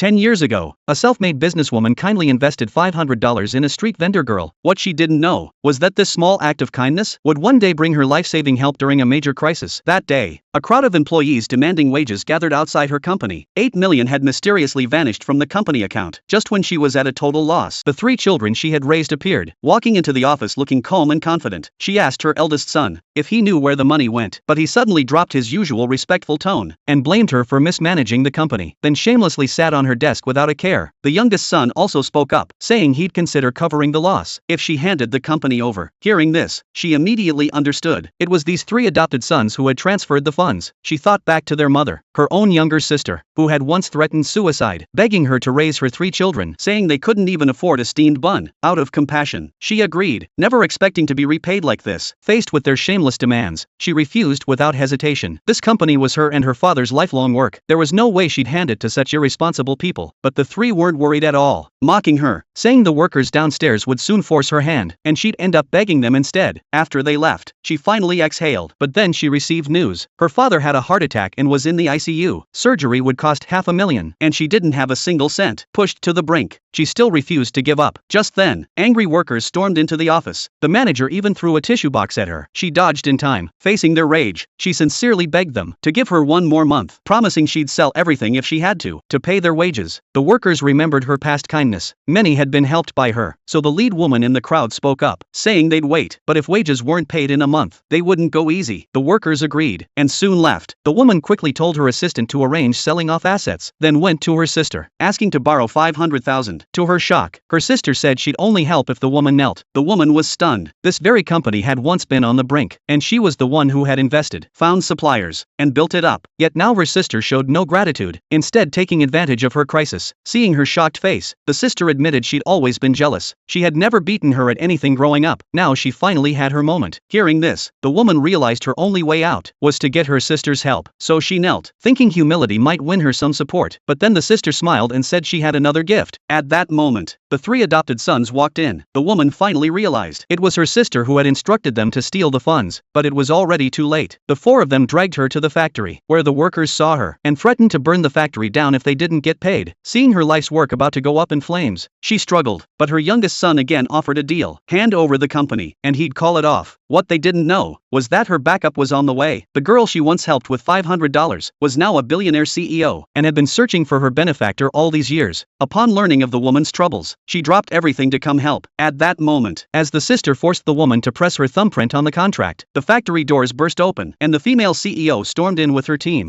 10 years ago, a self-made businesswoman kindly invested $500 in a street vendor girl. What she didn't know was that this small act of kindness would one day bring her life-saving help during a major crisis. That day, a crowd of employees demanding wages gathered outside her company. $8 million had mysteriously vanished from the company account. Just when she was at a total loss, the 3 children she had raised appeared, walking into the office looking calm and confident. She asked her eldest son if he knew where the money went, but he suddenly dropped his usual respectful tone and blamed her for mismanaging the company, then shamelessly sat on her desk without a care. The youngest son also spoke up, saying he'd consider covering the loss if she handed the company over. Hearing this, she immediately understood. It was these 3 adopted sons who had transferred the funds. She thought back to their mother, her own younger sister, who had once threatened suicide, begging her to raise her 3 children, saying they couldn't even afford a steamed bun. Out of compassion, she agreed, never expecting to be repaid like this. Faced with their shameless demands, she refused without hesitation. This company was her and her father's lifelong work. There was no way she'd hand it to such irresponsible people. But the 3 weren't worried at all, mocking her, saying the workers downstairs would soon force her hand, and she'd end up begging them instead. After they left, she finally exhaled. But then she received news. Her father had a heart attack and was in the ICU. Surgery would cost $500,000, and she didn't have a single cent. Pushed to the brink, she still refused to give up. Just then, angry workers stormed into the office. The manager even threw a tissue box at her. She dodged in time. Facing their rage, she sincerely begged them to give her 1 more month, promising she'd sell everything if she had to pay their wages. The workers remembered her past kindness. Many had been helped by her, so the lead woman in the crowd spoke up, saying they'd wait, but if wages weren't paid in a month, they wouldn't go easy. The workers agreed, and soon left. The woman quickly told her assistant to arrange selling off assets, then went to her sister, asking to borrow $500,000. To her shock, her sister said she'd only help if the woman knelt. The woman was stunned. This very company had once been on the brink, and she was the one who had invested, found suppliers, and built it up. Yet now her sister showed no gratitude, instead taking advantage of her crisis. Seeing her shocked face, the sister admitted she'd always been jealous. She had never beaten her at anything growing up. Now she finally had her moment. Hearing this, the woman realized her only way out was to get her sister's help. So she knelt, thinking humility might win her some support. But then the sister smiled and said she had another gift. At that moment, the 3 adopted sons walked in. The woman finally realized it was her sister who had instructed them to steal the funds, but it was already too late. The 4 of them dragged her to the factory, where the workers saw her, and threatened to burn the factory down if they didn't get paid. Seeing her life's work about to go up in flames, she struggled, but her youngest son again offered a deal: hand over the company, and he'd call it off. What they didn't know was that her backup was on the way. The girl she once helped with $500 was now a billionaire CEO, and had been searching for her benefactor all these years. Upon learning of the woman's troubles, she dropped everything to come help. At that moment, as the sister forced the woman to press her thumbprint on the contract, the factory doors burst open, and the female CEO stormed in with her team.